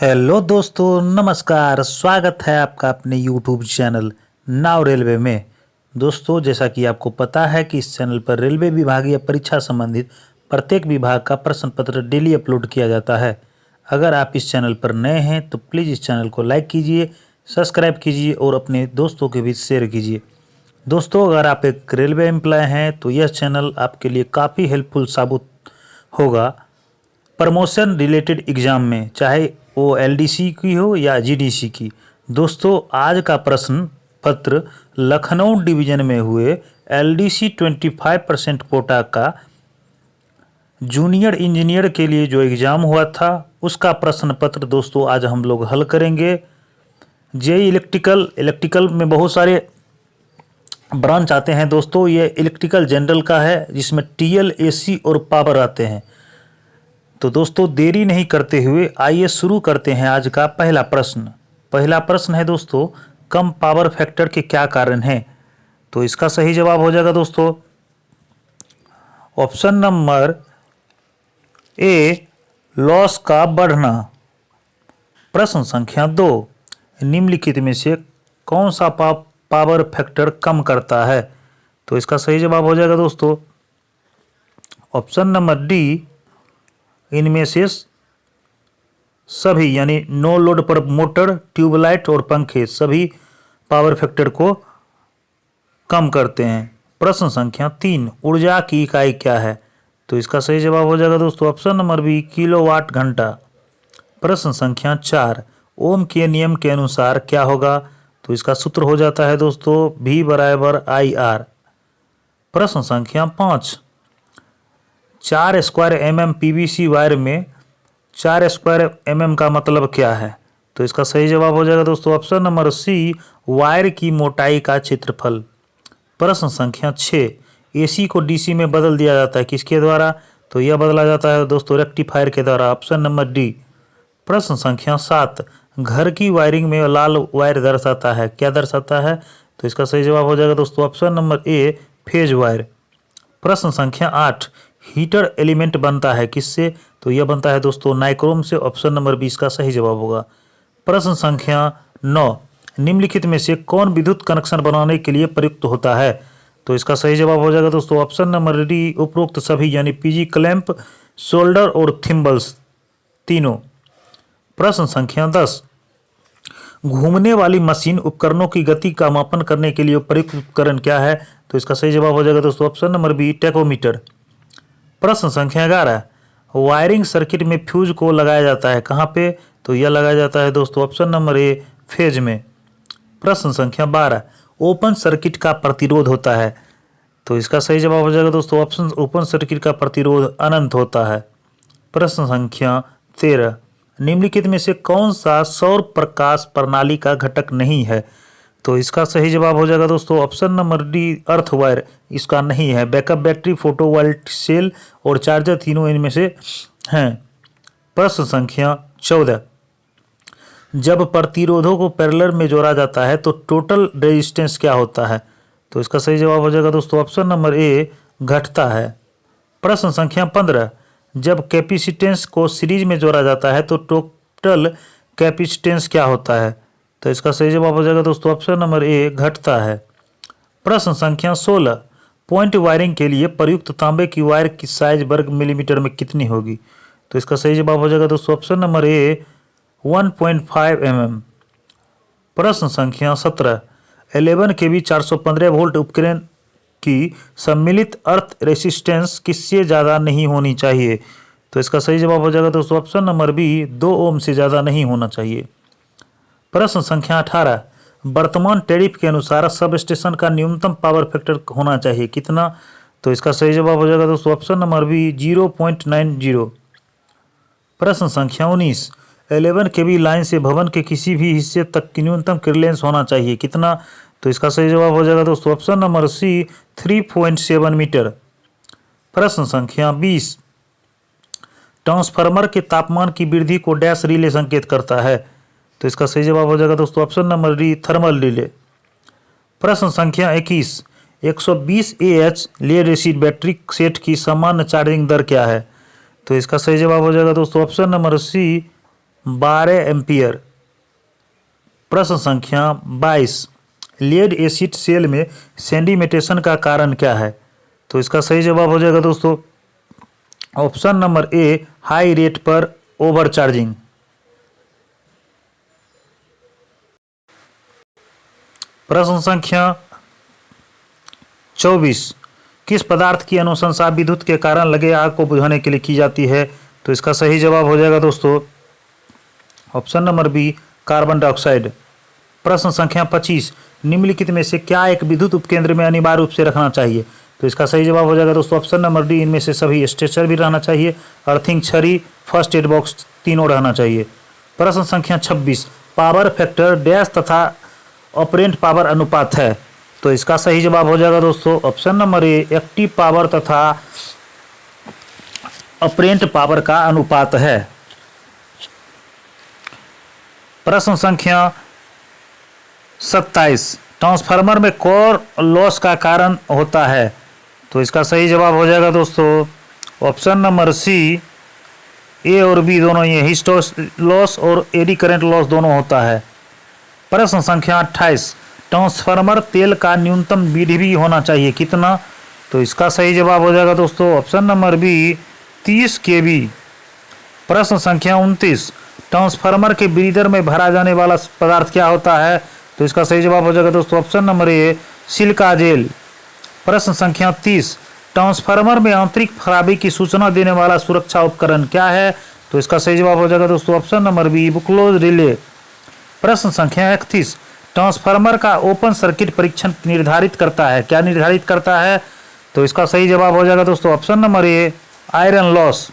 Hello दोस्तों, नमस्कार। स्वागत है आपका अपने यूट्यूब चैनल नाव रेलवे में। दोस्तों, जैसा कि आपको पता है कि इस चैनल पर रेलवे विभागीय परीक्षा संबंधित प्रत्येक विभाग का प्रश्न पत्र डेली अपलोड किया जाता है। अगर आप इस चैनल पर नए हैं तो प्लीज़ इस चैनल को लाइक कीजिए, सब्सक्राइब कीजिए और अपने दोस्तों के बीच शेयर कीजिए। दोस्तों, अगर आप एक रेलवे एम्प्लॉय हैं तो यह चैनल आपके लिए काफ़ी हेल्पफुल साबित होगा प्रमोशन रिलेटेड एग्ज़ाम में, चाहे वो एलडीसी की हो या जीडीसी की। दोस्तों, आज का प्रश्न पत्र लखनऊ डिवीज़न में हुए एलडीसी 25% कोटा का जूनियर इंजीनियर के लिए जो एग्ज़ाम हुआ था उसका प्रश्न पत्र दोस्तों आज हम लोग हल करेंगे। जेई इलेक्ट्रिकल में बहुत सारे ब्रांच आते हैं दोस्तों। ये इलेक्ट्रिकल जनरल का है जिसमें टीएल, एसी और पावर आते हैं। तो दोस्तों, देरी नहीं करते हुए आइए शुरू करते हैं आज का पहला प्रश्न। पहला प्रश्न है दोस्तों, कम पावर फैक्टर के क्या कारण हैं? तो इसका सही जवाब हो जाएगा दोस्तों ऑप्शन नंबर ए, लॉस का बढ़ना। प्रश्न संख्या 2, निम्नलिखित में से कौन सा पावर फैक्टर कम करता है? तो इसका सही जवाब हो जाएगा दोस्तों ऑप्शन नंबर डी, इनमें से सभी, यानी नो लोड पर मोटर, ट्यूबलाइट और पंखे सभी पावर फैक्टर को कम करते हैं। प्रश्न संख्या 3, ऊर्जा की इकाई क्या है? तो इसका सही जवाब हो जाएगा दोस्तों ऑप्शन नंबर बी, किलोवाट घंटा। प्रश्न संख्या 4, ओम के नियम के अनुसार क्या होगा? तो इसका सूत्र हो जाता है दोस्तों V बराबर IR। प्रश्न संख्या 5, 4 स्क्वायर mm पीवीसी वायर में 4 स्क्वायर mm का मतलब क्या है? तो इसका सही जवाब हो जाएगा दोस्तों ऑप्शन नंबर सी, वायर की मोटाई का क्षेत्रफल। प्रश्न संख्या 6, एसी को डीसी में बदल दिया जाता है किसके द्वारा? तो यह बदला जाता है दोस्तों रेक्टिफायर के द्वारा, ऑप्शन नंबर डी। प्रश्न संख्या 7, घर की वायरिंग में लाल वायर दर्शाता है, क्या दर्शाता है? तो इसका सही जवाब हो जाएगा दोस्तों ऑप्शन नंबर ए, फेज वायर। प्रश्न संख्या 8, हीटर एलिमेंट बनता है किससे? तो यह बनता है दोस्तों नाइक्रोम से, ऑप्शन नंबर 20 का सही जवाब होगा। प्रश्न संख्या 9, निम्नलिखित में से कौन विद्युत कनेक्शन बनाने के लिए प्रयुक्त होता है? तो इसका सही जवाब हो जाएगा दोस्तों ऑप्शन नंबर डी, उपरोक्त सभी, यानी पीजी क्लैंप, शोल्डर और थिम्बल्स तीनों। प्रश्न संख्या 10, घूमने वाली मशीन उपकरणों की गति का मापन करने के लिए प्रयुक्त उपकरण क्या है? तो इसका सही जवाब हो जाएगा दोस्तों ऑप्शन नंबर बी, टैकोमीटर। प्रश्न संख्या 11, वायरिंग सर्किट में फ्यूज को लगाया जाता है कहाँ पे? तो यह लगाया जाता है दोस्तों ऑप्शन नंबर ए, फेज में। प्रश्न संख्या 12, ओपन सर्किट का प्रतिरोध होता है। तो इसका सही जवाब हो जाएगा दोस्तों ऑप्शन, ओपन सर्किट का प्रतिरोध अनंत होता है। प्रश्न संख्या 13, निम्नलिखित में से कौन सा सौर प्रकाश प्रणाली का घटक नहीं है? तो इसका सही जवाब हो जाएगा दोस्तों option number D, earth wire इसका नहीं है। बैकअप बैटरी, फोटोवोल्टिक सेल और चार्जर तीनों इनमें से हैं। प्रश्न संख्या 14, जब प्रतिरोधों को पैरेलल में जोड़ा जाता है तो टोटल रेजिस्टेंस क्या होता है? तो इसका सही जवाब हो जाएगा दोस्तों ऑप्शन नंबर ए, घटता है। प्रश्न संख्या 15, जब कैपेसिटेंस को सीरीज में जोड़ा जाता है तो टोटल कैपेसिटेंस क्या होता है? तो इसका सही जवाब हो जाएगा दोस्तों ऑप्शन नंबर ए, घटता है। प्रश्न संख्या 16, पॉइंट वायरिंग के लिए प्रयुक्त तांबे की वायर की साइज वर्ग मिलीमीटर में कितनी होगी? तो इसका सही जवाब हो जाएगा दोस्तों ऑप्शन नंबर ए, 1.5 mm। प्रश्न संख्या 17, 11 kV 415 वोल्ट उपकरण की सम्मिलित अर्थ रेसिस्टेंस किससे ज़्यादा नहीं होनी चाहिए? तो इसका सही जवाब हो जाएगा दोस्तों ऑप्शन नंबर बी, 2 ओम से ज़्यादा नहीं होना चाहिए। प्रश्न संख्या 18, वर्तमान टैरिफ के अनुसार सब स्टेशन का न्यूनतम पावर फैक्टर होना चाहिए कितना? तो इसका सही जवाब हो जाएगा दोस्तों ऑप्शन नंबर बी, 0.90। प्रश्न संख्या 19, 11 kV लाइन से भवन के किसी भी हिस्से तक की न्यूनतम क्लियरेंस होना चाहिए कितना? तो इसका सही जवाब हो जाएगा दोस्तों ऑप्शन नंबर सी, 3.7 मीटर। प्रश्न संख्या 20, ट्रांसफार्मर के तापमान की वृद्धि को डैश रिले संकेत करता है। तो इसका सही जवाब हो जाएगा दोस्तों option number D, thermal relay. प्रश्न संख्या 21, 120 AH lead acid battery set की सामान्य चार्जिंग दर क्या है? तो इसका सही जवाब हो जाएगा दोस्तों ऑप्शन नंबर सी, 12 एम्पियर। प्रश्न संख्या 22, लेड एसिड सेल में सेडिमेंटेशन का कारण क्या है? तो इसका सही जवाब हो जाएगा दोस्तों ऑप्शन नंबर ए, हाई रेट पर ओवरचार्जिंग। प्रश्न संख्या 24, किस पदार्थ की अनुशंसा विद्युत के कारण लगे आग को बुझाने के लिए की जाती है? तो इसका सही जवाब हो जाएगा दोस्तों option number B, carbon dioxide. प्रश्न संख्या 25, निम्नलिखित में से क्या एक विद्युत उपकेंद्र में अनिवार्य रूप से रखना चाहिए? तो इसका सही जवाब हो जाएगा दोस्तों ऑप्शन नंबर डी, इनमें से सभी। स्ट्रेचर भी रहना चाहिए, अर्थिंग छड़ी, फर्स्ट एड बॉक्स तीनों रहना चाहिए। प्रश्न संख्या 26, पावर फैक्टर डैश तथा ऑपरेंट पावर अनुपात है। तो इसका सही जवाब हो जाएगा दोस्तों ऑप्शन नंबर ए, एक्टिव पावर तथा ऑपरेंट पावर का अनुपात है। प्रश्न संख्या 27, ट्रांसफार्मर में कोर लॉस का कारण होता है। तो इसका सही जवाब हो जाएगा दोस्तों ऑप्शन नंबर सी, ए और बी दोनों, ये हिस्टोस लॉस और एडी करंट लॉस दोनों होता है। प्रश्न संख्या 28, ट्रांसफार्मर तेल का न्यूनतम बीडीबी होना चाहिए कितना? तो इसका सही जवाब हो जाएगा दोस्तों ऑप्शन नंबर बी, 30 केवी। प्रश्न संख्या 29, ट्रांसफार्मर के ब्रीदर में भरा जाने वाला पदार्थ क्या होता है? तो इसका सही जवाब हो जाएगा दोस्तों ऑप्शन नंबर ए, सिलिका जेल। प्रश्न संख्या 30, ट्रांसफार्मर में आंतरिक खराबी की सूचना देने वाला सुरक्षा उपकरण क्या है? तो इसका सही जवाब हो जाएगा दोस्तों option number B, Buchholz relay. प्रश्न संख्या 31, ट्रांसफार्मर का ओपन सर्किट परीक्षण निर्धारित करता है, क्या निर्धारित करता है? तो इसका सही जवाब हो जाएगा दोस्तों ऑप्शन नंबर ए, आयरन लॉस।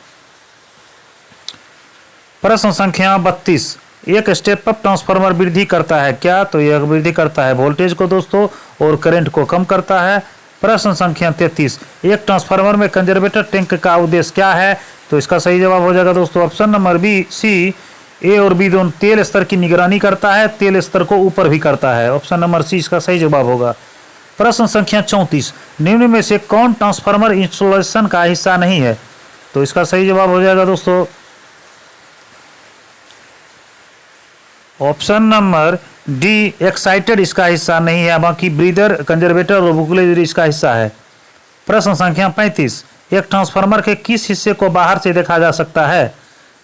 प्रश्न संख्या 32, एक स्टेप अप ट्रांसफार्मर वृद्धि करता है क्या? तो यह वृद्धि करता है वोल्टेज को दोस्तों और करंट को कम करता है। प्रश्न संख्या 33, एक ट्रांसफार्मर में कंजर्वेटर टैंक का उद्देश्य क्या है? तो इसका सही जवाब हो जाएगा दोस्तों ऑप्शन नंबर बी, सी। ए और बी दोनों तेल स्तर की निगरानी करता है, तेल स्तर को ऊपर भी करता है। ऑप्शन नंबर सी इसका सही जवाब होगा। प्रश्न संख्या 34, निम्न में से कौन ट्रांसफार्मर इंस्टॉलेशन का हिस्सा नहीं है? तो इसका सही जवाब हो जाएगा दोस्तों ऑप्शन नंबर डी, एक्साइटेड इसका हिस्सा नहीं है, बाकी ब्रीदर, कंजर्वेटर और बुकलेज इसका हिस्सा है। प्रश्न संख्या 35, एक ट्रांसफार्मर के किस हिस्से को बाहर से देखा जा सकता है?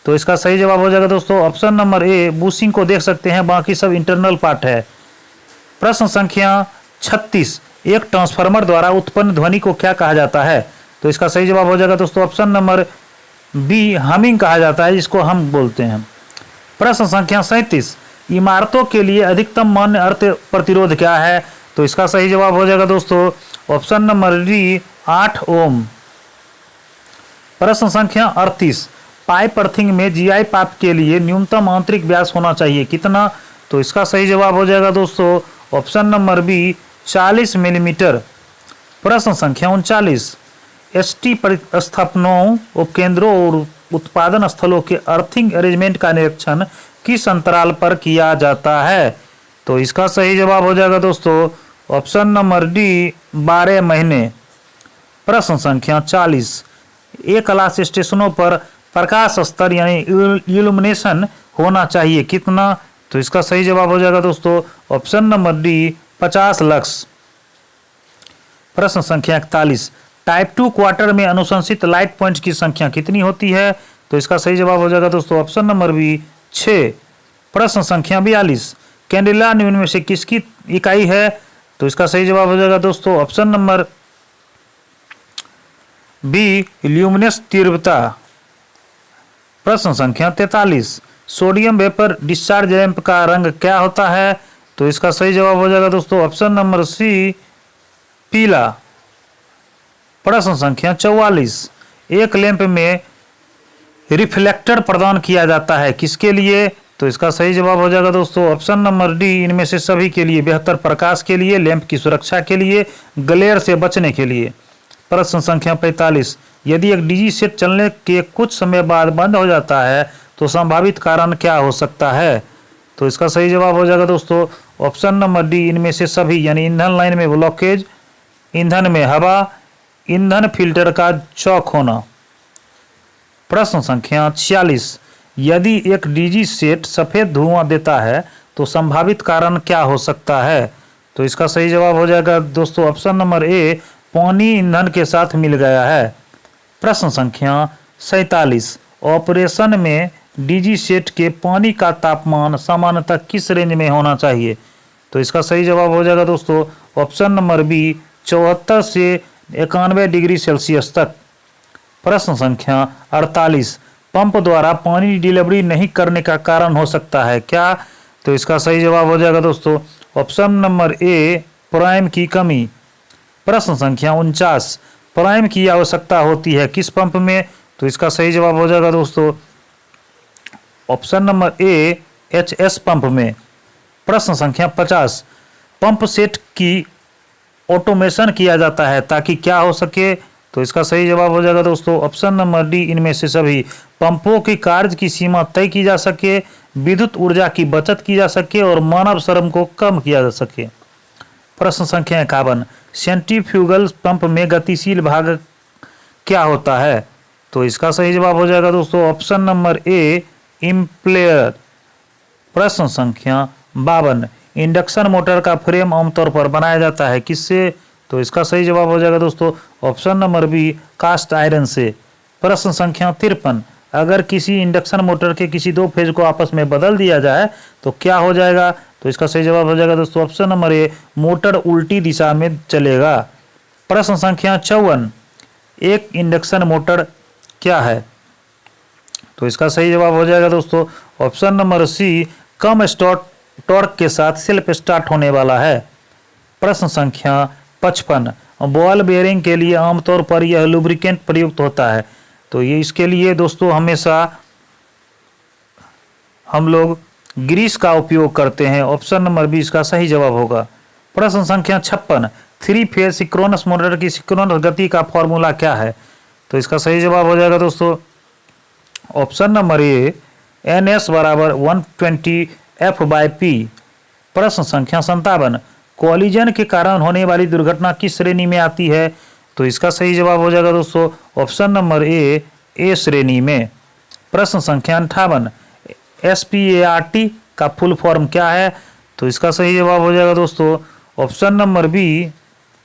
तो इसका सही जवाब हो जाएगा दोस्तों ऑप्शन नंबर ए, बूशिंग को देख सकते हैं, बाकी सब इंटरनल पार्ट है। प्रश्न संख्या 36, एक ट्रांसफार्मर द्वारा उत्पन्न ध्वनि को क्या कहा जाता है? तो इसका सही जवाब हो जाएगा दोस्तों ऑप्शन नंबर बी, हमिंग कहा जाता है, जिसको हम बोलते हैं। प्रश्न संख्या 37, इमारतों के लिए अधिकतम मान्य अर्थ प्रतिरोध क्या है? तो इसका सही जवाब हो जाएगा दोस्तों ऑप्शन नंबर डी, 8 ओम। प्रश्न संख्या 38, पाइप अर्थिंग में जीआई पाइप के लिए न्यूनतम आंतरिक व्यास होना चाहिए कितना? तो इसका सही जवाब हो जाएगा दोस्तों ऑप्शन नंबर बी, 40 मिलीमीटर। प्रश्न संख्या 39, एसटी परिस्थापनों, उपकेंद्रों और उत्पादन स्थलों के अर्थिंग अरेंजमेंट का निरीक्षण किस अंतराल पर किया जाता है? तो इसका सही जवाब हो जाएगा दोस्तों ऑप्शन नंबर डी, 12 महीने। प्रश्न संख्या 40, एक क्लास स्टेशनों पर प्रकाश स्तर यानी इल्यूमिनेशन होना चाहिए कितना? तो इसका सही जवाब हो जाएगा दोस्तों ऑप्शन नंबर डी, 50 लक्स। प्रश्न संख्या 41, टाइप 2 क्वार्टर में अनुशंसित लाइट पॉइंट्स की संख्या कितनी होती है? तो इसका सही जवाब हो जाएगा दोस्तों ऑप्शन नंबर बी, 6। प्रश्न संख्या 42, कैंडेला निम्न में से किसकी इकाई है? तो इसका सही जवाब हो जाएगा दोस्तों ऑप्शन नंबर बी, ल्यूमिनस तीव्रता। प्रश्न संख्या 43, सोडियम वेपर डिस्चार्ज लैंप का रंग क्या होता है? तो इसका सही जवाब हो जाएगा दोस्तों ऑप्शन नंबर सी, पीला। प्रश्न संख्या 44, एक लैंप में रिफ्लेक्टर प्रदान किया जाता है किसके लिए? तो इसका सही जवाब हो जाएगा दोस्तों ऑप्शन नंबर डी, इनमें से सभी के लिए, बेहतर प्रकाश के लिए, लैंप की सुरक्षा के लिए, ग्लेयर से बचने के लिए। प्रश्न संख्या 45, यदि एक डीजी सेट चलने के कुछ समय बाद बंद हो जाता है तो संभावित कारण क्या हो सकता है? तो इसका सही जवाब हो जाएगा दोस्तों ऑप्शन नंबर डी, इनमें से सभी, यानी ईंधन लाइन में ब्लॉकेज, ईंधन में हवा, ईंधन फिल्टर का चौक होना। प्रश्न संख्या 46, यदि एक डीजी सेट सफ़ेद धुआं देता है तो संभावित कारण क्या हो सकता है? तो इसका सही जवाब हो जाएगा दोस्तों ऑप्शन नंबर ए, पानी ईंधन के साथ मिल गया है। प्रश्न संख्या 47, ऑपरेशन में डीजी सेट के पानी का तापमान सामान्यतः किस रेंज में होना चाहिए? तो इसका सही जवाब हो जाएगा दोस्तों ऑप्शन नंबर बी, 74 से 91 डिग्री सेल्सियस तक। प्रश्न संख्या 48, पंप द्वारा पानी डिलीवरी नहीं करने का कारण हो सकता है क्या? तो इसका सही जवाब हो जाएगा दोस्तों ऑप्शन नंबर ए, प्राइम की कमी। प्रश्न संख्या 49, प्राइम की आवश्यकता होती है किस पंप में? तो इसका सही जवाब हो जाएगा दोस्तों ऑप्शन नंबर ए, एचएस पंप में। प्रश्न संख्या 50, पंप सेट की ऑटोमेशन किया जाता है ताकि क्या हो सके? तो इसका सही जवाब हो जाएगा दोस्तों ऑप्शन नंबर डी, इनमें से सभी। पंपों की कार्य की सीमा तय की जा सके, विद्युत ऊर्जा की बचत की जा सके और मानव श्रम को कम किया जा सके। प्रश्न संख्या 51, सेंट्रीफ्यूगल पंप में गतिशील भाग क्या होता है? तो इसका सही जवाब हो जाएगा दोस्तों ऑप्शन नंबर ए, इम्पेलर। प्रश्न संख्या 52, इंडक्शन मोटर का फ्रेम आमतौर पर बनाया जाता है किससे? तो इसका सही जवाब हो जाएगा दोस्तों option number B, cast iron से। प्रश्न संख्या 53, अगर किसी इंडक्शन मोटर के किसी दो फेज को आपस में बदल दिया जाए तो क्या हो जाएगा? तो इसका सही जवाब हो जाएगा दोस्तों ऑप्शन नंबर ए, मोटर उल्टी दिशा में चलेगा। प्रश्न संख्या 54, एक इंडक्शन मोटर क्या है? तो इसका सही जवाब हो जाएगा दोस्तों ऑप्शन नंबर सी, कम टॉर्क के साथ सेल्फ स्टार्ट होने वाला है। प्रश्न संख्या 55, बॉल बेयरिंग के लिए आमतौर पर यह लुब्रिकेंट प्रयुक्त होता है। तो ये इसके लिए दोस्तों हमेशा हम लोग ग्रीस का उपयोग करते हैं। ऑप्शन नंबर बी इसका सही जवाब होगा। प्रश्न संख्या 56, थ्री फेज सिंक्रोनस मोटर की सिंक्रोनस गति का फॉर्मूला क्या है? तो इसका सही जवाब हो जाएगा दोस्तों option number A, N S बराबर 120 एफ बाई पी। प्रश्न संख्या 57, कॉलिजन के कारण होने वाली दुर्घटना किस श्रेणी में आती है? तो इसका सही जवाब हो जाएगा दोस्तों ऑप्शन नंबर ए श्रेणी में। प्रश्न संख्या 58, SPART का फुल फॉर्म क्या है? तो इसका सही जवाब हो जाएगा दोस्तों option number B,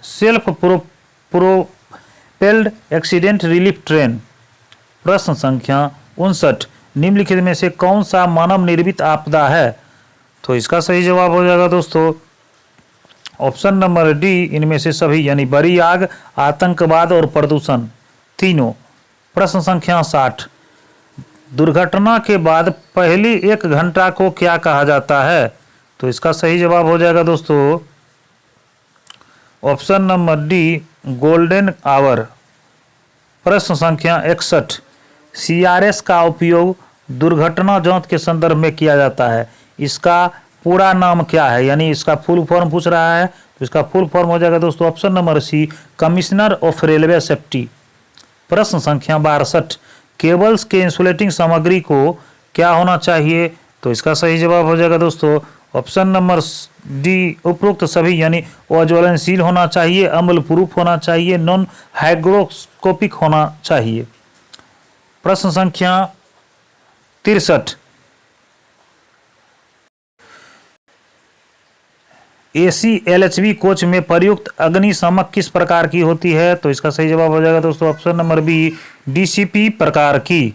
self propelled accident relief train. प्रश्न संख्या 59, निम्नलिखित में से कौन सा मानव निर्मित आपदा है? तो इसका सही जवाब हो जाएगा दोस्तों ऑप्शन नंबर डी, इनमें से सभी, यानी बड़ी आग, आतंकवाद और प्रदूषण तीनों। प्रश्न संख्या 60, दुर्घटना के बाद पहली 1 घंटा को क्या कहा जाता है? तो इसका सही जवाब हो जाएगा दोस्तों option number D, golden hour. प्रश्न संख्या 61, CRS का उपयोग दुर्घटना जांच के संदर्भ में किया जाता है, इसका पूरा नाम क्या है? यानी इसका फुल फॉर्म पूछ रहा है, तो इसका फुल फॉर्म हो जाएगा दोस्तों option number C, commissioner of railway safety. प्रश्न संख्या 62, केबल्स के इंसुलेटिंग सामग्री को क्या होना चाहिए? तो इसका सही जवाब हो जाएगा दोस्तों ऑप्शन नंबर डी, उपरोक्त सभी, यानी अज्वलनशील होना चाहिए, अम्ल प्रूफ होना चाहिए, नॉन हाइग्रोस्कोपिक होना चाहिए। प्रश्न संख्या 63, AC LHV कोच में प्रयुक्त अग्निशामक किस प्रकार की होती है? तो इसका सही जवाब हो जाएगा दोस्तों ऑप्शन नंबर बी, DCP प्रकार की।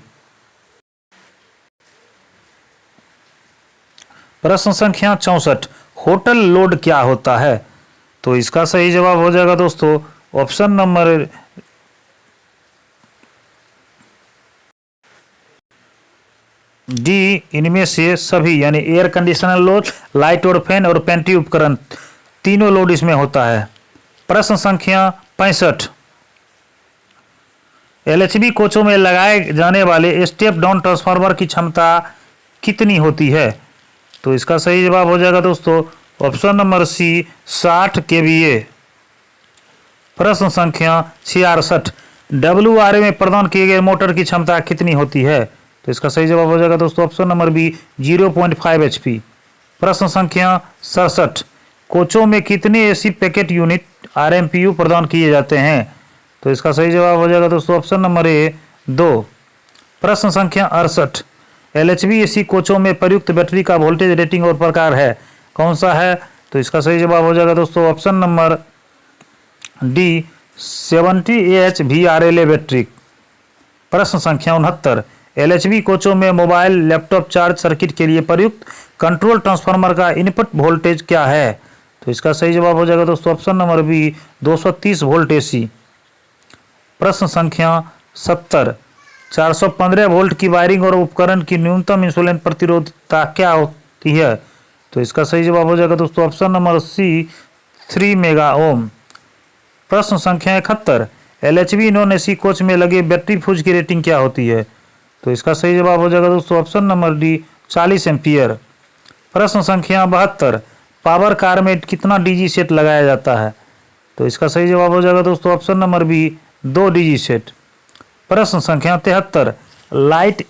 प्रश्न संख्या 64, होटल लोड क्या होता है? तो इसका सही जवाब हो जाएगा दोस्तों ऑप्शन नंबर डी, इनमें से सभी, यानी एयर कंडीशनर लोड, लाइट और फैन और पेंट्री उपकरण तीनों लोड इसमें होता है। प्रश्न संख्या 65, LHV कोचों में लगाए जाने वाले स्टेप डाउन ट्रांसफार्मर की क्षमता कितनी होती है? तो इसका सही जवाब हो जाएगा दोस्तों ऑप्शन नंबर सी, 60 kVA। प्रश्न संख्या 66, WRA में प्रदान किए गए मोटर की क्षमता कितनी होती है? तो इसका सही जवाब हो जाएगा दोस्तों ऑप्शन नंबर बी, 0.5 HP। प्रश्न संख्या 67, कोचों में कितने AC पैकेट यूनिट RMPU प्रदान किए जाते हैं? तो इसका सही जवाब हो जाएगा दोस्तों ऑप्शन नंबर ए, 2। प्रश्न संख्या 68, LHV AC कोचों में प्रयुक्त बैटरी का वोल्टेज रेटिंग और प्रकार है, कौन सा है? तो इसका सही जवाब हो जाएगा दोस्तों option number D 70Ah VRLA battery. प्रश्न संख्या 69, LHV कोचों में मोबाइल लैपटॉप चार्ज सर्किट के लिए प्रयुक्त कंट्रोल ट्रांसफार्मर का इनपुट वोल्टेज क्या है? तो इसका सही जवाब हो जाएगा दोस्तों option number B 230 volt AC। प्रश्न संख्या 70, 415 वोल्ट की वायरिंग और उपकरण की न्यूनतम इंसुलेशन प्रतिरोधकता क्या होती है? तो इसका सही जवाब हो जाएगा दोस्तों option number C 3 mega ohm. प्रश्न संख्या 71, LHV नॉन AC कोच में लगे बैटरी फ्यूज की रेटिंग क्या होती है? तो इसका सही जवाब हो जाएगा दोस्तों ऑप्शन नंबर डी 40 एम्पियर। प्रश्न संख्या 72, पावर कार में कितना DG सेट लगाया जाता है? तो इसका सही जवाब हो जाएगा दोस्तों option number B 2 DG set. प्रश्न संख्या 73, लाइट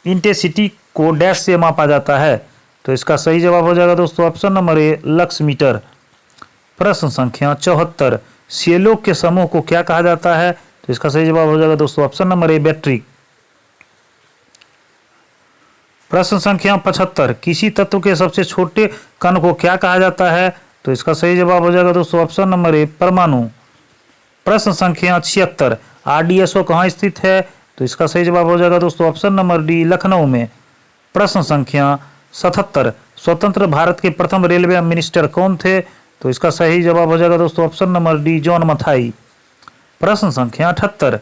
इंटेंसिटी को डैश से मापा जाता है? तो इसका सही जवाब हो जाएगा दोस्तों ऑप्शन नंबर ए लक्स मीटर। प्रश्न संख्या 74, सेलों के समूह को क्या कहा जाता है? तो इसका सही जवाब हो जाएगा दोस्तों ऑप्शन नंबर ए बैटरी। प्रश्न संख्या 75, किसी तत्व के सबसे छोटे कण को क्या कहा जाता है? तो इसका सही जवाब हो जाएगा दोस्तों ऑप्शन नंबर ए परमाणु। प्रश्न संख्या 76, RDSO कहाँ स्थित है? तो इसका सही जवाब हो जाएगा दोस्तों ऑप्शन नंबर डी लखनऊ में। प्रश्न संख्या 77, स्वतंत्र भारत के प्रथम रेलवे मिनिस्टर कौन थे? तो इसका सही जवाब हो जाएगा दोस्तों option number D John Mathai. प्रश्न संख्या 78,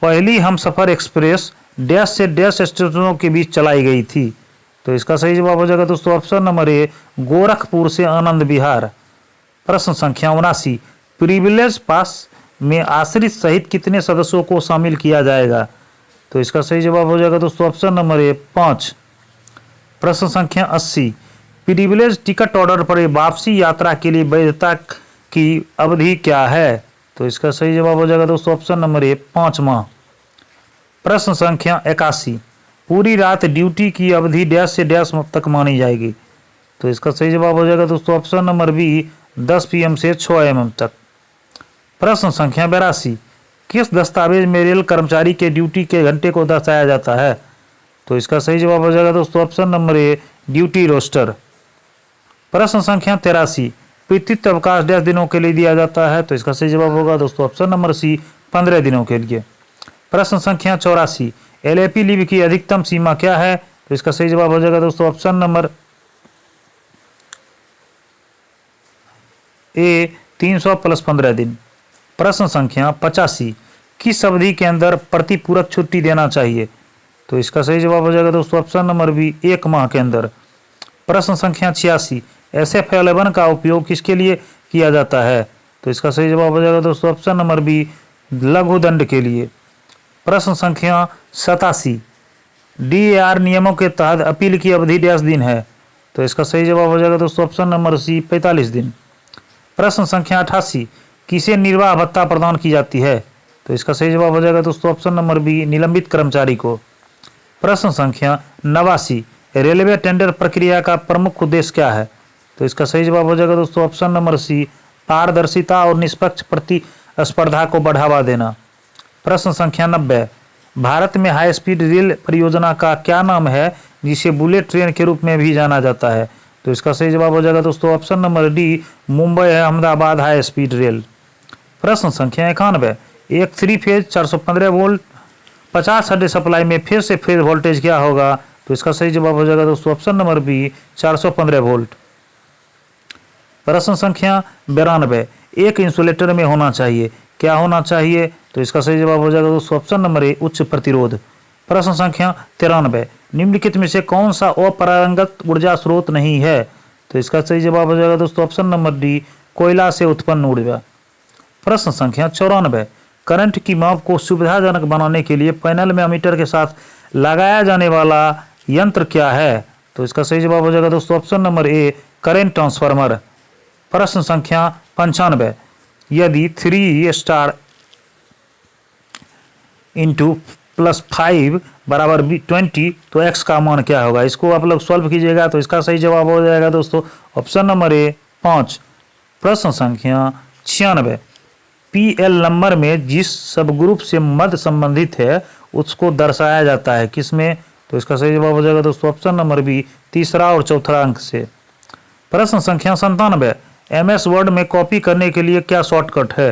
पहली हमसफर एक्सप्रेस डैश से डैश स्टेशनों के बीच चलाई गई थी? तो इसका सही जवाब हो जाएगा दोस्तों ऑप्शन नंबर ए गोरखपुर से आनंद विहार। प्रश्न संख्या 79, प्रिविलेज पास में आश्रित सहित कितने सदस्यों को शामिल किया जाएगा? तो इसका सही जवाब हो जाएगा दोस्तों ऑप्शन नंबर ए 5। प्रश्न संख्या 80, प्रिविलेज टिकट ऑर्डर पर वापसी यात्रा के लिए वैधता की अवधि क्या है? तो इसका सही जवाब हो जाएगा दोस्तों ऑप्शन नंबर ए 5 माह। प्रश्न संख्या 81, पूरी रात ड्यूटी की अवधि डैश से डैश तक मानी जाएगी? तो इसका सही जवाब हो जाएगा दोस्तों ऑप्शन नंबर बी 10 PM से 6 AM तक। प्रश्न संख्या 82, किस दस्तावेज में रेल कर्मचारी के ड्यूटी के घंटे को दर्शाया जाता है? तो इसका सही जवाब हो जाएगा दोस्तों option number A duty roster. प्रश्न संख्या 83, पितृत्व अवकाश डैश दिनों के लिए दिया जाता है? तो इसका सही जवाब होगा दोस्तों ऑप्शन नंबर सी 15 दिनों के लिए। प्रश्न संख्या 84, LAP लीव की अधिकतम सीमा क्या है? तो इसका सही जवाब हो जाएगा दोस्तों ऑप्शन नंबर ए 300 + 15 दिन। प्रश्न संख्या 85, किस अवधि के अंदर प्रतिपूरक छुट्टी देना चाहिए? तो इसका सही जवाब हो जाएगा दोस्तों ऑप्शन नंबर बी 1 माह के अंदर। प्रश्न संख्या 86, SF11 का उपयोग किसके लिए किया जाता है? तो इसका सही जवाब हो जाएगा दोस्तों ऑप्शन नंबर बी लघु दंड के लिए। प्रश्न संख्या 87, DAR नियमों के तहत अपील की अवधि डैश दिन है? तो इसका सही जवाब हो जाएगा दोस्तों ऑप्शन नंबर सी 45 दिन। प्रश्न संख्या 88, किसे निर्वाह भत्ता प्रदान की जाती है? तो इसका सही जवाब हो जाएगा दोस्तों ऑप्शन नंबर बी निलंबित कर्मचारी को। प्रश्न संख्या 89, रेलवे टेंडर प्रक्रिया का प्रमुख उद्देश्य क्या है? तो इसका सही जवाब हो जाएगा दोस्तों ऑप्शन नंबर सी पारदर्शिता और निष्पक्ष प्रतिस्पर्धा को बढ़ावा देना। प्रश्न संख्या 90, भारत में हाई स्पीड रेल परियोजना का क्या नाम है जिसे बुलेट ट्रेन के रूप में भी जाना जाता है? तो इसका सही जवाब हो जाएगा दोस्तों option number D Mumbai Ahmedabad high speed rail. प्रश्न संख्या 91, एक 3 फेज 415 वोल्ट 50 हर्ट्ज सप्लाई में फेज से फेज वोल्टेज क्या होगा? तो इसका सही जवाब हो जाएगा दोस्तों ऑप्शन नंबर बी 415 वोल्ट। प्रश्न संख्या 92, एक इंसुलेटर में होना चाहिए, क्या होना चाहिए? तो इसका सही जवाब हो जाएगा दोस्तों ऑप्शन नंबर ए उच्च प्रतिरोध। प्रश्न संख्या 93, निम्नलिखित में से कौन सा अपरंगत ऊर्जा स्रोत नहीं है? तो इसका सही जवाब हो जाएगा दोस्तों ऑप्शन नंबर डी कोयला से उत्पन्न ऊर्जा। प्रश्न संख्या 94, करंट की माप को सुविधाजनक बनाने के लिए पैनल में अमीटर के साथ लगाया जाने वाला यंत्र क्या है? तो इसका सही जवाब हो जाएगा दोस्तों ऑप्शन नंबर ए करंट ट्रांसफार्मर। प्रश्न संख्या 95, यदि 3 स्टार इंटू +5 बराबर 20 तो x का मान क्या होगा? इसको आप लोग सॉल्व कीजिएगा तो इसका सही जवाब हो जाएगा दोस्तों ऑप्शन नंबर ए 5। प्रश्न संख्या 96, PL नंबर में जिस सब ग्रुप से मध्य संबंधित है उसको दर्शाया जाता है किसमें? तो इसका सही जवाब हो जाएगा दोस्तों ऑप्शन नंबर बी, तीसरा और चौथा अंक से। प्रश्न संख्या 97, MS वर्ड में कॉपी करने के लिए क्या शॉर्टकट है?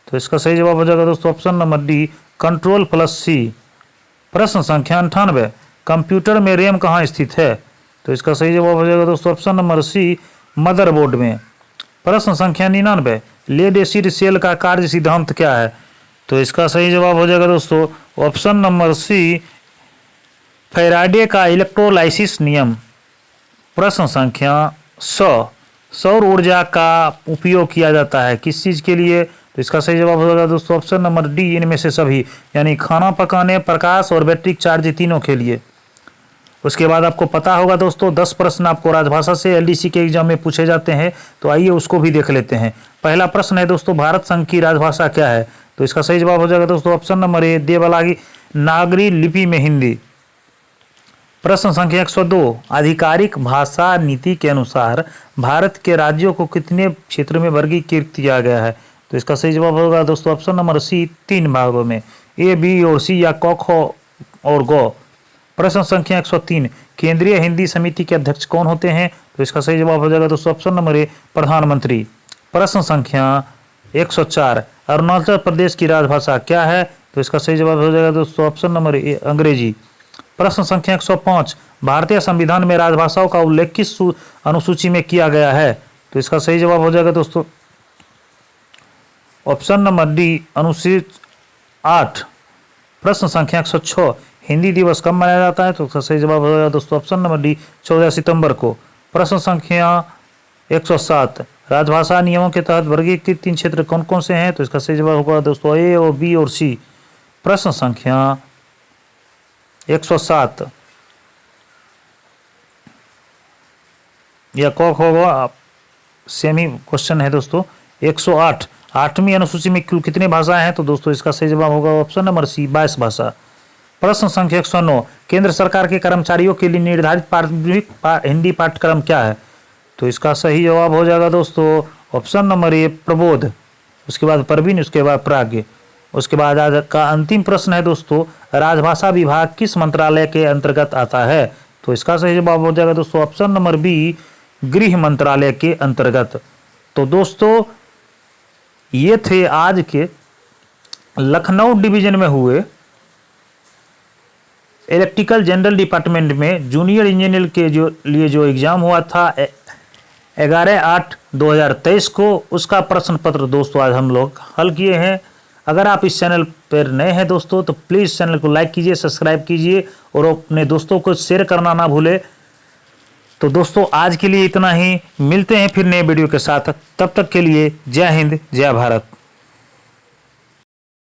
तो इसका सही जवाब हो जाएगा दोस्तों ऑप्शन नंबर डी, Ctrl+C। प्रश्न संख्या 98, कंप्यूटर में रैम कहाँ स्थित है? तो इसका सही जवाब हो जाएगा दोस्तों ऑप्शन नंबर सी, मदरबोर्ड में। प्रश्न संख्या 99, लेड एसिड सेल का कार्य सिद्धांत क्या है? तो इसका सही जवाब हो जाएगा दोस्तों ऑप्शन नंबर सी, फैराडे का इलेक्ट्रोलाइसिस नियम। प्रश्न संख्या 100, सौर ऊर्जा का उपयोग किया जाता है किस चीज़ के लिए? तो इसका सही जवाब हो जाएगा दोस्तों ऑप्शन नंबर डी, इनमें से सभी, यानी खाना पकाने, प्रकाश और बैटरी चार्ज, तीनों के लिए। उसके बाद आपको पता होगा दोस्तों 10 प्रश्न आपको राजभाषा से LDC के एग्जाम में पूछे जाते हैं, तो आइए उसको भी देख लेते हैं। पहला प्रश्न है दोस्तों, भारत संघ की राजभाषा क्या है? तो इसका सही जवाब हो जाएगा दोस्तों ऑप्शन नंबर ए, देवनागरी लिपि में हिंदी। प्रश्न संख्या 102, आधिकारिक भाषा नीति के अनुसार भारत के राज्यों को कितने क्षेत्र में वर्गीकृत किया गया है? तो इसका सही जवाब होगा दोस्तों ऑप्शन नंबर सी, 3 भागों में, A, B और C, या क, ख और ग। प्रश्न संख्या 103, केंद्रीय हिंदी समिति के अध्यक्ष कौन होते हैं? तो इसका सही जवाब हो जाएगा दोस्तों ऑप्शन नंबर ए, प्रधानमंत्री। प्रश्न संख्या 104, अरुणाचल प्रदेश की राजभाषा क्या है? तो इसका सही जवाब हो जाएगा दोस्तों ऑप्शन नंबर ए, अंग्रेजी। प्रश्न संख्या 105, भारतीय संविधान में राजभाषाओं का उल्लेख किस अनुसूची में किया गया है? तो इसका सही जवाब हो जाएगा दोस्तों ऑप्शन नंबर डी, अनुच्छेद 8। प्रश्न संख्या 106, हिंदी दिवस कब मनाया जाता है? तो इसका सही जवाब हो जाएगा दोस्तों ऑप्शन नंबर डी, 14 सितंबर को। प्रश्न संख्या 107, राजभाषा नियमों के तहत वर्गीकृत 3 क्षेत्र कौन कौन से हैं? तो इसका सही जवाब होगा दोस्तों ए और बी और सी। प्रश्न संख्या 107 या कॉक होगा, सेम ही क्वेश्चन है दोस्तों। 108, 8वीं अनुसूची में कुल कितने भाषाएं हैं? तो दोस्तों इसका सही जवाब होगा ऑप्शन नंबर सी, 22 भाषा। प्रश्न संख्या 109, केंद्र सरकार के कर्मचारियों के लिए निर्धारित प्रारंभिक हिंदी पाठ्यक्रम क्या है? तो इसका सही जवाब हो जाएगा दोस्तों ऑप्शन नंबर ए, प्रबोध। उसके बाद प्रवीण, उसके बाद प्राज्ञ। उसके बाद आज का अंतिम प्रश्न है दोस्तों, राजभाषा विभाग किस मंत्रालय के अंतर्गत आता है? तो इसका सही जवाब हो जाएगा दोस्तों ऑप्शन नंबर बी, गृह मंत्रालय के अंतर्गत। तो दोस्तों ये थे आज के लखनऊ डिवीजन में हुए इलेक्ट्रिकल जनरल डिपार्टमेंट में जूनियर इंजीनियर के लिए जो एग्ज़ाम हुआ था 11/8/2023 को, उसका प्रश्न पत्र दोस्तों आज हम लोग हल किए हैं। अगर आप इस चैनल पर नए हैं दोस्तों तो प्लीज़ चैनल को लाइक कीजिए, सब्सक्राइब कीजिए और अपने दोस्तों को शेयर करना ना भूलें। तो दोस्तों आज के लिए इतना ही, मिलते हैं फिर नए वीडियो के साथ, तब तक के लिए जय हिंद, जय भारत।